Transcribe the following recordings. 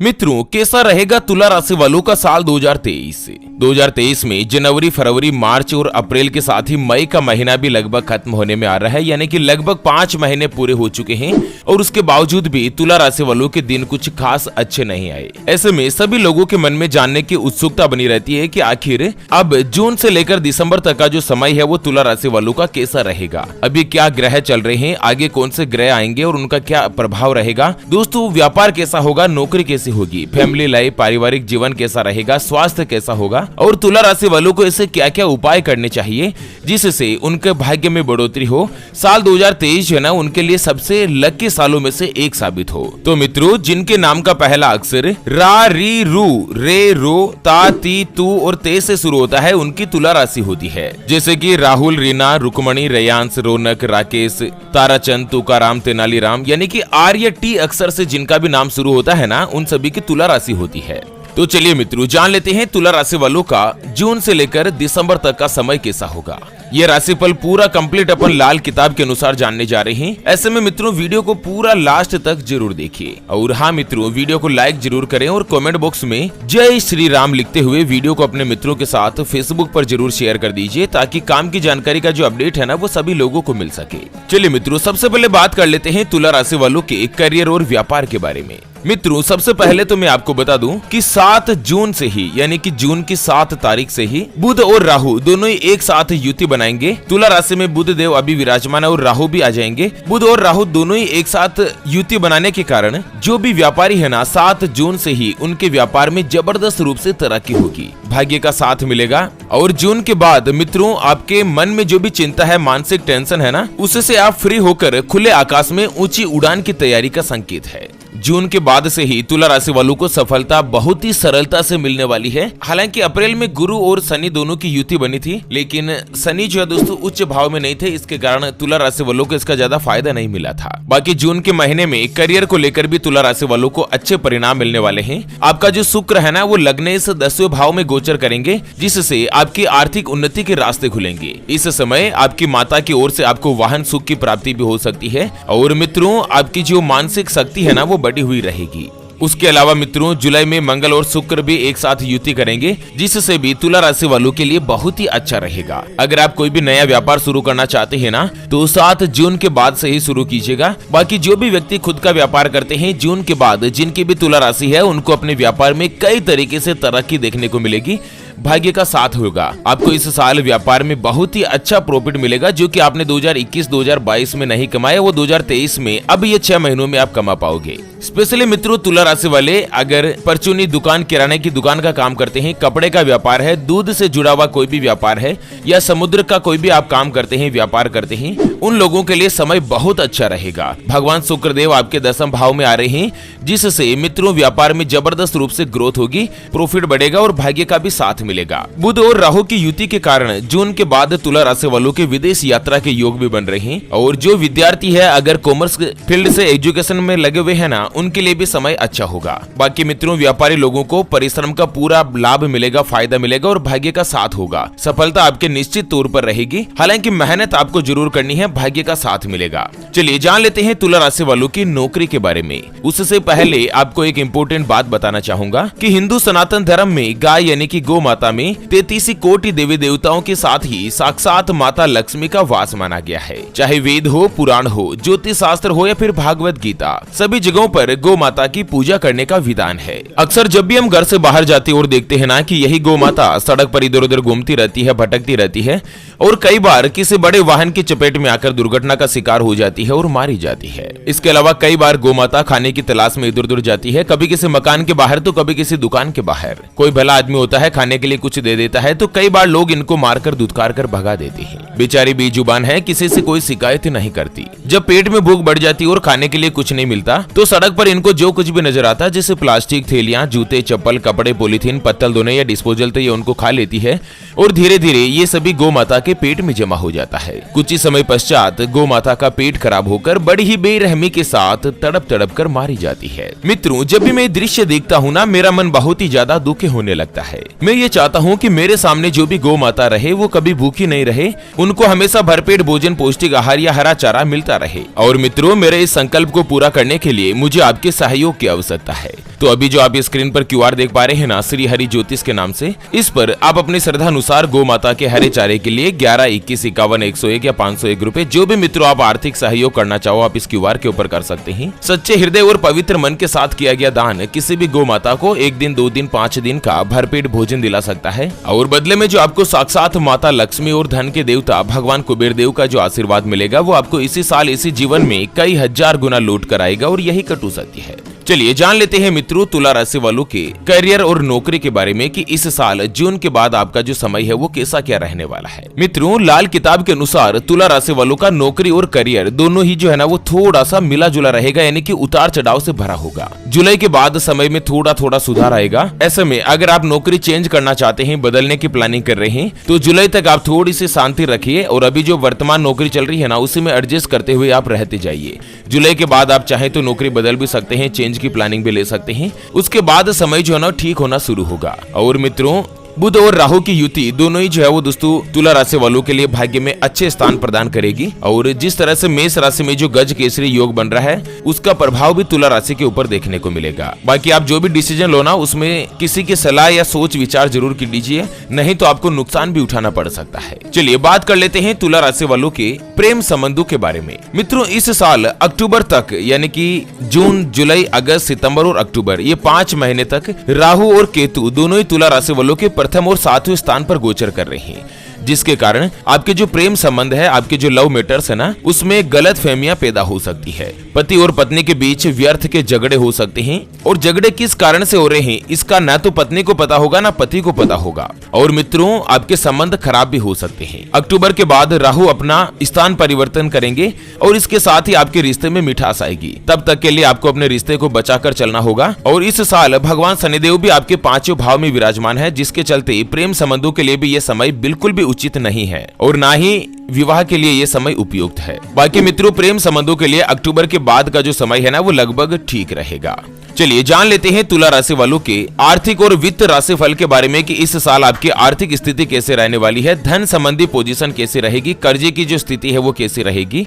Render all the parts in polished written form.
मित्रों, कैसा रहेगा तुला राशि वालों का साल 2023 में जनवरी, फरवरी, मार्च और अप्रैल के साथ ही मई का महीना भी लगभग खत्म होने में आ रहा है, यानी कि लगभग 5 महीने पूरे हो चुके हैं और उसके बावजूद भी तुला राशि वालों के दिन कुछ खास अच्छे नहीं आए। ऐसे में सभी लोगों के मन में जानने की उत्सुकता बनी रहती है कि आखिर अब जून से लेकर दिसंबर तक का जो समय है वो तुला राशि वालों का कैसा रहेगा। अभी क्या ग्रह चल रहे हैं, आगे कौन से ग्रह आएंगे और उनका क्या प्रभाव रहेगा। दोस्तों, व्यापार कैसा होगा, नौकरी कैसी होगी, फैमिली लाइफ, पारिवारिक जीवन कैसा रहेगा, स्वास्थ्य कैसा होगा और तुला राशि वालों को ऐसे क्या क्या उपाय करने चाहिए जिससे उनके भाग्य में बढ़ोतरी हो। साल 2023 जो है ना उनके लिए सबसे लकी सालों में से एक साबित हो। तो मित्रों, जिनके नाम का पहला अक्षर रा, री, रू, रे, रो, ता, ती, तू और ते से शुरू होता है, उनकी तुला राशि होती है। जैसे कि राहुल, रीना, रुकमणी, रेयांश, रौनक, राकेश, ताराचंद, तुकाराम, तेनालीराम, यानी कि आर या टी अक्षर से जिनका भी नाम शुरू होता है ना, उन सभी की तुला राशि होती है। तो चलिए मित्रों, जान लेते हैं तुला राशि वालों का जून से लेकर दिसंबर तक का समय कैसा होगा। ये राशिफल पूरा कंप्लीट अपन लाल किताब के अनुसार जानने जा रहे हैं। ऐसे में मित्रों, वीडियो को पूरा लास्ट तक जरूर देखिए और हाँ मित्रों, वीडियो को लाइक जरूर करें और कमेंट बॉक्स में जय श्री राम लिखते हुए वीडियो को अपने मित्रों के साथ फेसबुक पर जरूर शेयर कर दीजिए ताकि काम की जानकारी का जो अपडेट है ना वो सभी लोगों को मिल सके। चलिए मित्रों, सबसे पहले बात कर लेते हैं तुला राशि वालों के करियर और व्यापार के बारे में। मित्रों, सबसे पहले तो मैं आपको बता दूं कि 7 जून से ही, यानी कि जून की 7 तारीख से ही बुध और राहु दोनों ही एक साथ युति बनाएंगे। तुला राशि में बुध देव अभी विराजमान है और राहु भी आ जाएंगे। बुध और राहु दोनों ही एक साथ युति बनाने के कारण जो भी व्यापारी है ना, 7 जून से ही उनके व्यापार में जबरदस्त रूप से तरक्की होगी, भाग्य का साथ मिलेगा। और जून के बाद मित्रों, आपके मन में जो भी चिंता है, मानसिक टेंशन है ना, उससे आप फ्री होकर खुले आकाश में ऊंची उड़ान की तैयारी का संकेत है। जून के बाद से ही तुला राशि वालों को सफलता बहुत ही सरलता से मिलने वाली है। हालांकि अप्रैल में गुरु और शनि दोनों की युति बनी थी, लेकिन शनि जो है दोस्तों उच्च भाव में नहीं थे, इसके कारण तुला राशि वालों को इसका ज्यादा फायदा नहीं मिला था। बाकी जून के महीने में करियर को लेकर भी तुला राशि वालों को अच्छे परिणाम मिलने वाले हैं। आपका जो शुक्र है ना वो लग्न से 10वें भाव में गोचर करेंगे, जिससे आपकी आर्थिक उन्नति के रास्ते खुलेंगे। इस समय आपकी माता की ओर से आपको वाहन सुख की प्राप्ति भी हो सकती है और मित्रों, आपकी जो मानसिक शक्ति है ना वो बढ़ी हुई रहेगी। उसके अलावा मित्रों, जुलाई में मंगल और शुक्र भी एक साथ युति करेंगे, जिससे भी तुला राशि वालों के लिए बहुत ही अच्छा रहेगा। अगर आप कोई भी नया व्यापार शुरू करना चाहते हैं ना, तो 7 जून के बाद से ही शुरू कीजिएगा। बाकी जो भी व्यक्ति खुद का व्यापार करते हैं, जून के बाद जिनकी भी तुला राशि है, उनको अपने व्यापार में कई तरीके से तरक्की देखने को मिलेगी, भाग्य का साथ होगा। आपको इस साल व्यापार में बहुत ही अच्छा प्रॉफिट मिलेगा, जो कि आपने 2021-2022 में नहीं कमाया, वो 2023 में अब ये 6 महीनों में आप कमा पाओगे। स्पेशली मित्रों, तुला राशि वाले अगर परचूनी दुकान, किराने की दुकान का काम करते हैं, कपड़े का व्यापार है, दूध से जुड़ा हुआ कोई भी व्यापार है या समुद्र का कोई भी आप काम करते हैं, व्यापार करते हैं, उन लोगों के लिए समय बहुत अच्छा रहेगा। भगवान शुक्रदेव आपके 10वें भाव में आ रहे हैं, जिससे मित्रों व्यापार में जबरदस्त रूप से ग्रोथ होगी, प्रॉफिट बढ़ेगा और भाग्य का भी साथ मिलेगा। बुध और राहु की युति के कारण जून के बाद तुला राशि वालों के विदेश यात्रा के योग भी बन रहे हैं और जो विद्यार्थी है, अगर कॉमर्स फील्ड से एजुकेशन में लगे हुए हैं ना, उनके लिए भी समय अच्छा होगा। बाकी मित्रों, व्यापारी लोगों को परिश्रम का पूरा लाभ मिलेगा, फायदा मिलेगा और भाग्य का साथ होगा। सफलता आपके निश्चित तौर पर रहेगी, हालांकि मेहनत आपको जरूर करनी है, भाग्य का साथ मिलेगा। चलिए जान लेते हैं तुला राशि वालों की नौकरी के बारे में। उससे पहले आपको एक इम्पोर्टेंट बात बताना चाहूंगा कि हिंदू सनातन धर्म में गाय यानी कि गौ माता में 33 कोटि देवी देवताओं के साथ ही साक्षात माता लक्ष्मी का वास माना गया है। चाहे वेद हो, पुराण हो, ज्योतिष शास्त्र हो या फिर भागवत गीता, सभी जगहों पर गौ माता की पूजा करने का विधान है। अक्सर जब भी हम घर से बाहर जाते और देखते हैं ना कि यही गौ माता सड़क पर इधर उधर घूमती रहती है, भटकती रहती है और कई बार किसी बड़े वाहन की चपेट में आकर दुर्घटना का शिकार हो जाती है और मारी जाती है। इसके अलावा कई बार गौ माता खाने की तलाश में इधर उधर जाती है, कभी किसी मकान के बाहर तो कभी किसी दुकान के बाहर। कोई भला आदमी होता है, खाने के लिए कुछ दे देता है तो कई बार लोग इनको मारकर दुत्कार कर भगा देते हैं। बेचारी बेजुबान है, किसी से कोई शिकायत नहीं करती। जब पेट में भूख बढ़ जाती और खाने के लिए कुछ नहीं मिलता तो सड़क पर इनको जो कुछ भी नजर आता है, जैसे प्लास्टिक थैलियां, जूते, चप्पल, कपड़े, पॉलीथीन, पत्तल धोने या डिस्पोजल, तो ये उनको खा लेती है और धीरे धीरे ये सभी गौ माता के पेट में जमा हो जाता है। कुछ ही समय पश्चात गौ माता का पेट खराब होकर बड़ी ही बेरहमी के साथ तड़प तड़प कर मारी जाती है। मित्रों, जब भी मैं दृश्य देखता हूँ ना, मेरा मन बहुत ही ज्यादा दुखी होने लगता है। मैं ये चाहता हूँ कि मेरे सामने जो भी गौ माता रहे वो कभी भूखी नहीं रहे, उनको हमेशा भरपेट भोजन, पौष्टिक आहार या हरा चारा मिलता रहे। और मित्रों, मेरे इस संकल्प को पूरा करने के लिए मुझे मुझे आपके सहयोग की आवश्यकता है। तो अभी जो आप स्क्रीन पर QR देख पा रहे हैं ना, श्री हरि ज्योतिष के नाम से, इस पर आप अपनी श्रद्धा अनुसार गौ माता के हरे चारे के लिए 11, 21, 51, 101 या 501 रुपए, जो भी मित्रों आप आर्थिक सहयोग करना चाहो आप इस QR के ऊपर कर सकते हैं। सच्चे हृदय और पवित्र मन के साथ किया गया दान किसी भी गौ माता को 1 दिन, 2 दिन, 5 दिन का भरपेट भोजन दिला सकता है और बदले में जो आपको साक्षात माता लक्ष्मी और धन के देवता भगवान कुबेर देव का जो आशीर्वाद मिलेगा वो आपको इसी साल इसी जीवन में कई हजार गुना लौट कर आएगा और यही कटु सत्य है। चलिए जान लेते हैं मित्रों तुला राशि वालों के करियर और नौकरी के बारे में कि इस साल जून के बाद आपका जो समय है वो कैसा क्या रहने वाला है। मित्रों लाल किताब के अनुसार तुला राशि वालों का नौकरी और करियर दोनों ही जो है ना वो थोड़ा सा मिला जुला रहेगा, यानी कि उतार चढ़ाव से भरा होगा। जुलाई के बाद समय में थोड़ा थोड़ा सुधार आएगा। ऐसे में अगर आप नौकरी चेंज करना चाहते हैं, बदलने की प्लानिंग कर रहे हैं, तो जुलाई तक आप थोड़ी सी शांति रखिए और अभी जो वर्तमान नौकरी चल रही है ना उसी में एडजस्ट करते हुए आप रहते जाइए। जुलाई के बाद आप चाहे तो नौकरी बदल भी सकते हैं, चेंज की प्लानिंग भी ले सकते हैं। उसके बाद समय जो है ना ठीक होना शुरू होगा। और मित्रों बुध और राहु की युति दोनों ही जो है वो दोस्तों तुला राशि वालों के लिए भाग्य में अच्छे स्थान प्रदान करेगी और जिस तरह से मेष राशि में जो गज केसरी योग बन रहा है उसका प्रभाव भी तुला राशि के ऊपर देखने को मिलेगा। बाकी आप जो भी डिसीजन लो ना उसमें किसी की सलाह या सोच विचार जरूर की लीजिए, नहीं तो आपको नुकसान भी उठाना पड़ सकता है। चलिए बात कर लेते हैं तुला राशि वालों के प्रेम संबंधों के बारे में। मित्रों इस साल अक्टूबर तक यानी कि जून, जुलाई, अगस्त, सितंबर और अक्टूबर ये 5 महीने तक राहु और केतु दोनों ही तुला राशि वालों के प्रथम और 7वें स्थान पर गोचर कर रहे हैं, जिसके कारण आपके जो प्रेम संबंध है, आपके जो लव मैटर्स है ना उसमें गलत फहमियां पैदा हो सकती है। पति और पत्नी के बीच व्यर्थ के झगड़े हो सकते हैं और झगड़े किस कारण से हो रहे हैं इसका ना तो पत्नी को पता होगा ना पति को पता होगा और मित्रों आपके संबंध खराब भी हो सकते हैं। अक्टूबर के बाद राहु अपना स्थान परिवर्तन करेंगे और इसके साथ ही आपके रिश्ते में मिठास आएगी। तब तक के लिए आपको अपने रिश्ते को बचाकर चलना होगा और इस साल भगवान शनिदेव भी आपके 5वें भाव में विराजमान है, जिसके चलते प्रेम संबंधों के लिए भी यह समय बिल्कुल भी उचित नहीं है और ना ही विवाह के लिए ये समय उपयुक्त है। बाकी मित्रों प्रेम संबंधों के लिए अक्टूबर के बाद का जो समय है ना वो लगभग ठीक रहेगा। चलिए जान लेते हैं तुला राशि वालों के आर्थिक और वित्त राशि फल के बारे में कि इस साल आपकी आर्थिक स्थिति कैसे रहने वाली है, धन संबंधी पोजीशन कैसी रहेगी, कर्जे की जो स्थिति है वो कैसी रहेगी।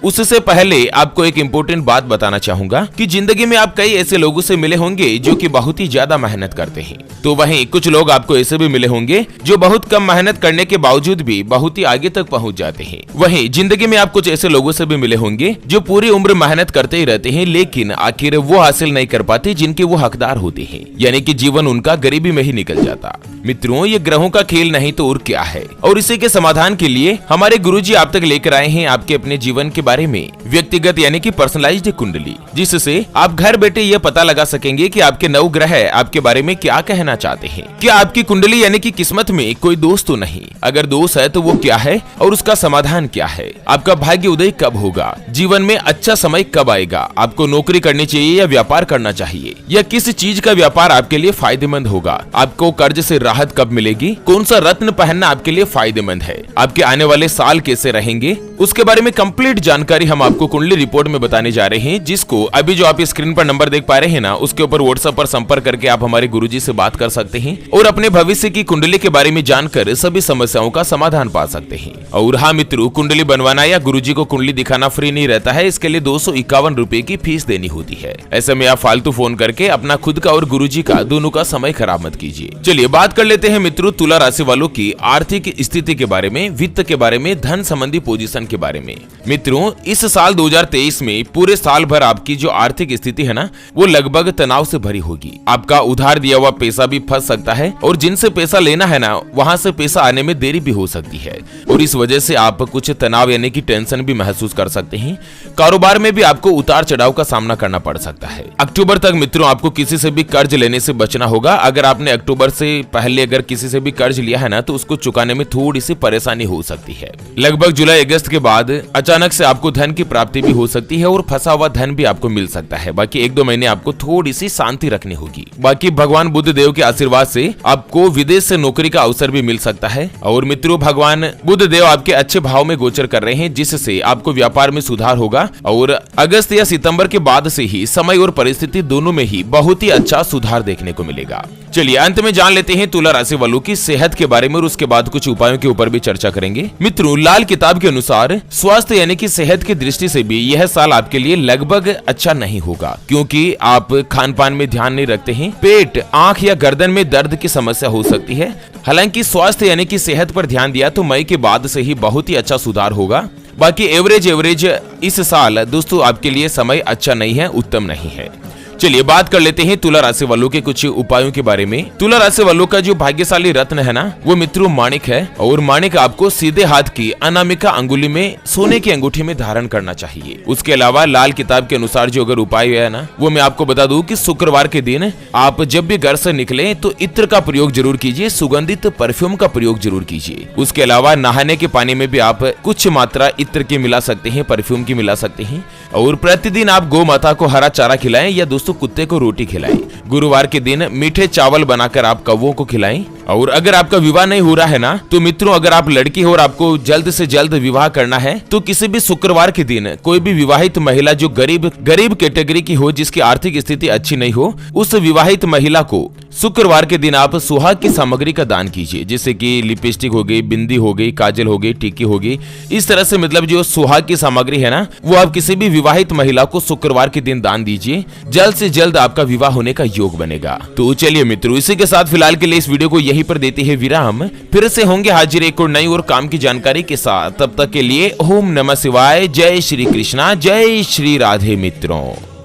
उससे पहले आपको एक इम्पोर्टेंट बात बताना चाहूंगा कि जिंदगी में आप कई ऐसे लोगों से मिले होंगे जो कि बहुत ही ज्यादा मेहनत करते हैं, तो वहीं कुछ लोग आपको ऐसे भी मिले होंगे जो बहुत कम मेहनत करने के बावजूद भी बहुत ही आगे तक पहुंच जाते हैं। वहीं जिंदगी में आप कुछ ऐसे लोगों से भी मिले होंगे जो पूरी उम्र मेहनत करते ही रहते हैं लेकिन आखिर वो हासिल नहीं कर पाते जिनके वो हकदार होते हैं, यानी कि जीवन उनका गरीबी में ही निकल जाता। मित्रों ये ग्रहों का खेल नहीं तो और क्या है, और इसी के समाधान के लिए हमारे गुरुजी आप तक लेकर आए हैं आपके अपने जीवन के बारे में व्यक्तिगत यानी कि पर्सनलाइज्ड कुंडली, जिससे आप घर बैठे ये पता लगा सकेंगे कि आपके नव ग्रह आपके बारे में क्या कहना चाहते हैं। क्या आपकी कुंडली यानी कि किस्मत में कोई दोष तो नहीं, अगर दोष है तो वो क्या है और उसका समाधान क्या है, आपका भाग्य उदय कब होगा, जीवन में अच्छा समय कब आएगा, आपको नौकरी करनी चाहिए या व्यापार करना चाहिए, या किस चीज का व्यापार आपके लिए फायदेमंद होगा, आपको कर्ज से राहत कब मिलेगी, कौन सा रत्न पहनना आपके लिए फायदेमंद है, आपके आने वाले साल कैसे रहेंगे, उसके बारे में कंप्लीट जानकारी हम आपको कुंडली रिपोर्ट में बताने जा रहे हैं, जिसको अभी जो आप स्क्रीन पर नंबर देख पा रहे हैं ना उसके ऊपर व्हाट्सएप पर संपर्क करके आप हमारे गुरुजी से बात कर सकते हैं और अपने भविष्य की कुंडली के बारे में जानकर सभी समस्याओं का समाधान पा सकते हैं। और हाँ मित्रों, कुंडली बनवाना या गुरुजी को कुंडली दिखाना फ्री नहीं रहता है, इसके लिए 251 रुपए की फीस देनी होती है। ऐसे में आप फालतू फोन करके अपना खुद का और गुरुजी का दोनों का समय खराब मत कीजिए। चलिए बात कर लेते हैं मित्रों तुला राशि वालों की आर्थिक स्थिति के बारे में, वित्त के बारे में, धन संबंधी पोजीशन के बारे में। मित्रों इस साल 2023 में पूरे साल भर आपकी जो आर्थिक स्थिति है ना वो लगभग तनाव से भरी होगी। आपका उधार दिया हुआ पैसा भी फंस सकता है और जिनसे पैसा लेना है ना वहां से पैसा आने में देरी भी हो सकती है और इस वजह से आप कुछ तनाव यानी कि टेंशन भी महसूस कर सकते हैं। कारोबार में भी आपको उतार चढ़ाव का सामना करना पड़ सकता है। अक्टूबर तक मित्रों आपको किसी से भी कर्ज लेने से बचना होगा। अगर आपने अक्टूबर से पहले अगर किसी से भी कर्ज लिया है ना तो उसको चुकाने में थोड़ी सी परेशानी हो सकती है। लगभग जुलाई अगस्त के बाद अचानक से आपको धन की प्राप्ति भी हो सकती है और फंसा हुआ धन भी आपको मिल सकता है। बाकी 1-2 महीने आपको थोड़ी सी शांति रखनी होगी। बाकी भगवान बुद्ध देव के आशीर्वाद से आपको विदेश से नौकरी का अवसर भी मिल सकता है। और मित्रों भगवान बुद्ध देव आपके अच्छे भाव में गोचर कर रहे हैं, जिससे आपको व्यापार में सुधार होगा और अगस्त या सितंबर के बाद से ही समय और परिस्थिति दोनों में ही बहुत ही अच्छा सुधार देखने को मिलेगा। चलिए अंत में जान लेते हैं तुला राशि वालों की सेहत के बारे में और उसके बाद कुछ उपायों के ऊपर भी चर्चा करेंगे। मित्रों, लाल किताब के अनुसार स्वास्थ्य यानी कि सेहत की दृष्टि से भी यह साल आपके लिए लगभग अच्छा नहीं होगा, क्योंकि आप खान पान में ध्यान नहीं रखते हैं। पेट, आंख या गर्दन में दर्द की समस्या हो सकती है। हालांकि स्वास्थ्य यानी कि सेहत पर ध्यान दिया तो मई के बाद से ही बहुत ही अच्छा सुधार होगा। बाकी एवरेज इस साल दोस्तों आपके लिए समय अच्छा नहीं है, उत्तम नहीं है। चलिए बात कर लेते हैं तुला राशि वालों के कुछ उपायों के बारे में। तुला राशि वालों का जो भाग्यशाली रत्न है ना, वो मित्रों माणिक है, और माणिक आपको सीधे हाथ की अनामिका अंगुली में सोने की अंगूठी में धारण करना चाहिए। उसके अलावा लाल किताब के अनुसार जो अगर उपाय है ना, वो मैं आपको बता दूं कि शुक्रवार के दिन आप जब भी घर से निकले तो इत्र का प्रयोग जरूर कीजिए, सुगंधित परफ्यूम का प्रयोग जरूर कीजिए। उसके अलावा नहाने के पानी में भी आप कुछ मात्रा इत्र की मिला सकते हैं, परफ्यूम की मिला सकते हैं, और प्रतिदिन आप गौ माता को हरा चारा खिलाएं या दोस्तों कुत्ते को रोटी खिलाएं। गुरुवार के दिन मीठे चावल बनाकर आप कौवों को खिलाएं। और अगर आपका विवाह नहीं हो रहा है ना, तो मित्रों अगर आप लड़की हो और आपको जल्द से जल्द विवाह करना है तो किसी भी शुक्रवार के दिन कोई भी विवाहित महिला जो गरीब कैटेगरी की हो, जिसकी आर्थिक स्थिति अच्छी नहीं हो, उस विवाहित महिला को शुक्रवार के दिन आप सुहाग की सामग्री का दान कीजिए, जैसे कि लिपस्टिक हो गई, बिंदी हो गई, काजल हो गई, टिक्की हो गई। इस तरह से मतलब जो सुहाग की सामग्री है ना, वो आप किसी भी विवाहित महिला को शुक्रवार के दिन दान दीजिए। जल्द से जल्द आपका विवाह होने का योग बनेगा। तो चलिए मित्रों, इसी के साथ फिलहाल के लिए इस वीडियो को यहीं पर देते हैं विराम। फिर से होंगे हाजिर एक और नई और काम की जानकारी के साथ। तब तक के लिए ओम नमः शिवाय, जय श्री कृष्णा, जय श्री राधे मित्रों।